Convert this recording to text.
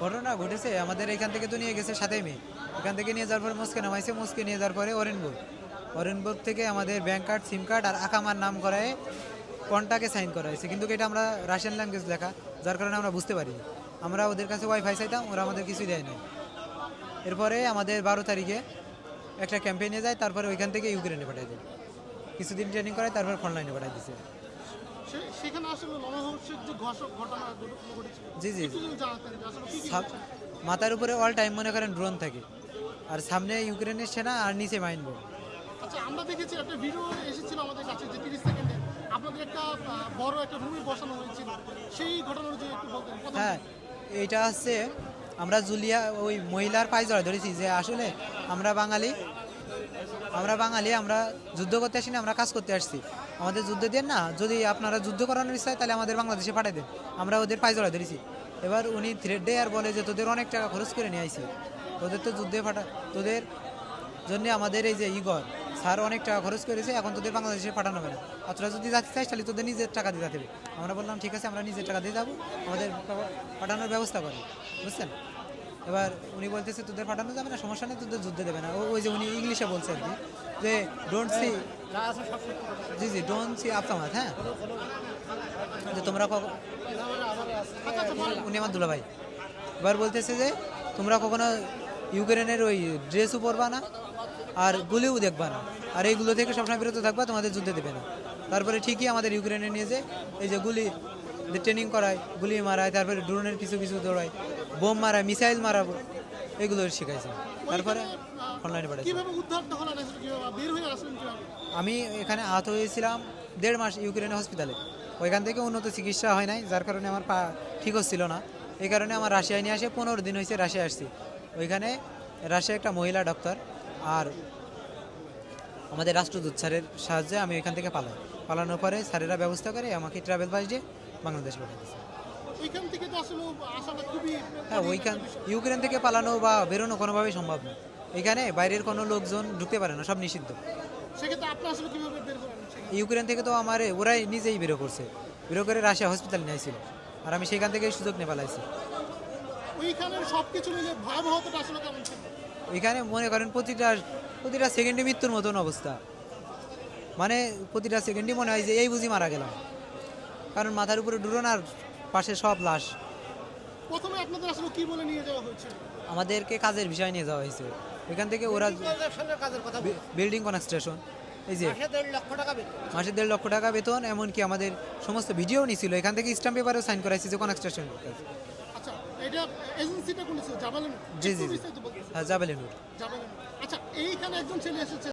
ঘটনা ঘটেছে আমাদের এখান থেকে তো নিয়ে গেছে 7 মে। এখান থেকে নিয়ে যাওয়ার পরে মস্কে নামাইছে, মস্কে নিয়ে যাওয়ার পরে অরেনবুর্গ থেকে আমাদের ব্যাংক কার্ড, সিম কার্ড আর আকামার নাম করায় কন্টাকে সাইন করা হয়েছে, কিন্তু এটা আমরা রাশিয়ান ল্যাঙ্গুয়েজ লেখা, যার কারণে আমরা বুঝতে পারিনি। আমরা ওদের কাছে ওয়াইফাই চাইতাম, ওরা আমাদের কিছুই দেয় না। এরপরে আমাদের 12 তারিখে একটা ক্যাম্পেইনে যায়, তারপরে ওইখান থেকে ইউক্রেনে পাঠাই দেয়। কিছুদিন ট্রেনিং করায়, তারপর ফ্রন্টলাইনে পাঠাই দিচ্ছে। সেখানে আসলে লোমহর্ষক যে ঘটনা ঘটেছিল, জি জি একটু যদি জানাতেন যে আসলে কি কি সাব- মাথার উপরে অল টাইম মনে করেন ড্রোন থাকে, আর সামনে ইউক্রেনের সেনা আর নিচে মাইন বোম। আচ্ছা, আমরা দেখেছি একটা ভিডিও এসেছিল আমাদের কাছে যে 30 সেকেন্ডে আপনাদের একটা বড় একটা রুমে বসানো হয়েছিল, সেই ঘটনার যে একটু বলতেন প্রথম। হ্যাঁ, এইটা হচ্ছে আমরা জুলিয়া ওই মহিলার পায়জড়া ধরেছি যে আসলে আমরা বাঙালি, আমরা যুদ্ধ করতে আসি না, আমরা কাজ করতে আসছি। আমাদের যুদ্ধ দেন না, যদি আপনারা যুদ্ধ করানোর ইচ্ছা হয় তাহলে আমাদের বাংলাদেশে পাঠিয়ে দেন। আমরা ওদের পায়জড়া ধরেছি। এবার উনি থ্রেড দেয় আর বলে যে তোদের অনেক টাকা খরচ করে নিয়ে আইছি, তোদের তো যুদ্ধে তোদের জন্য আমাদের এই যে ইগর স্যার অনেক টাকা খরচ করেছে, এখন তোদের বাংলাদেশে পাঠানো হবে না, আর তোরা যদি যাতে চাইস তাহলে তোদের নিজের টাকা দিয়ে যাবে। আমরা বললাম ঠিক আছে, আমরা নিজের টাকা দিয়ে যাবো, আমাদের পাঠানোর ব্যবস্থা করে, বুঝছেন। এবার উনি বলতেছে তোদের পাঠানো যাবে না, সমস্যা নেই, তোদের যুদ্ধ দেবে না। ওই যে উনি ইংলিশে বলছে আর কি, যে ডোন্ট সি, জি জি ডোন্ট সি আফতামাত, হ্যাঁ, যে তোমরা উনি আমার দুলাভাই। এবার বলতেছে যে তোমরা কখনো ইউক্রেনের ওই ড্রেসও পরবা না আর গুলিও দেখবা না, আর এইগুলো থেকে সবসময় বিরত থাকবা, তোমাদের যুদ্ধে দেবে না। তারপরে ঠিকই আমাদের ইউক্রেনে নিয়ে যে এই যে গুলি ট্রেনিং করায়, গুলি মারায়, তারপরে ড্রোনের কিছু কিছু দৌড়ায়, বোম মারায়, মিসাইল মারাবো, এগুলো শিখাইছে। তারপরে অনলাইনে পাঠাইছে। কিভাবে উদ্ধারটা হলেন আসলে, কিভাবে বের হয়ে আসলেন কিভাবে? আমি এখানে আহত হয়েছিলাম 1.5 মাস ইউক্রেনের হসপিটালে। ওইখান থেকে উন্নত চিকিৎসা হয় নাই, যার কারণে আমার পা ঠিক হচ্ছিল না। এই কারণে আমার রাশিয়ায় নিয়ে আসে, 15 দিন হয়েছে রাশিয়ায় আসছি। ওইখানে রাশিয়া একটা মহিলা ডক্টর আর আমাদের রাষ্ট্রদূত স্যারের সাহায্যে আমি ওইখান থেকে পালানোর পরে স্যারেরা ব্যবস্থা করে আমাকে ট্রাভেল পাস দিয়ে বাংলাদেশ পাঠিয়ে দিয়েছে। ওইখান থেকে তো আসলে আসাটা খুবই হ্যাঁ, ইউক্রেন থেকে পালানো বা বেরোনো কোনোভাবেই সম্ভব না। এখানে বাইরের কোনো লোকজন ঢুকতে পারে না, সব নিষিদ্ধ। সেক্ষেত্রে আপনি আসলে কিভাবে বের হলেন সেখানে? ইউক্রেন থেকে তো আমার ওরাই নিজেই বেরো করছে, বেরো করে রাশিয়া হসপিটাল নিয়েছিল, আর আমি সেখান থেকে সুযোগ নিয়ে পালাইছি। ওইখানের সবকিছু মিলে ভয়াবহতাটা আসলে কেমন ছিল? এখানে মনে করেন প্রতিটা সেকেন্ডে মৃত্যুর মতন অবস্থা, মানে প্রতিটা সেকেন্ডই মনে হয় যে এই বুঝি মারা গেলাম, কারণ মাথার উপরে ড্রোন আর পাশে সব লাশ। প্রথমে আপনাদের আসলে কি বলে নিয়ে যাওয়া হয়েছিল? আমাদেরকে কাজের বিষয় নিয়ে যাওয়া হয়েছে ওইখান থেকে, ওরা বিল্ডিং কনস্ট্রাকশন, এই যে মাসে 1.5 লক্ষ টাকা বেতন, এমনকি আমাদের সমস্ত ভিডিও নিছিল, এখান থেকে স্ট্যাম্প পেপারেও সাইন করাইছে যে কনস্ট্রাকশন। আচ্ছা, এটা এজেন্সিটা কোন ছিল? জাবালেন? জি জি জি, হ্যাঁ, জাবেলিনুর। জাবালেন। আচ্ছা, এইখানে একজন ছেলে এসেছে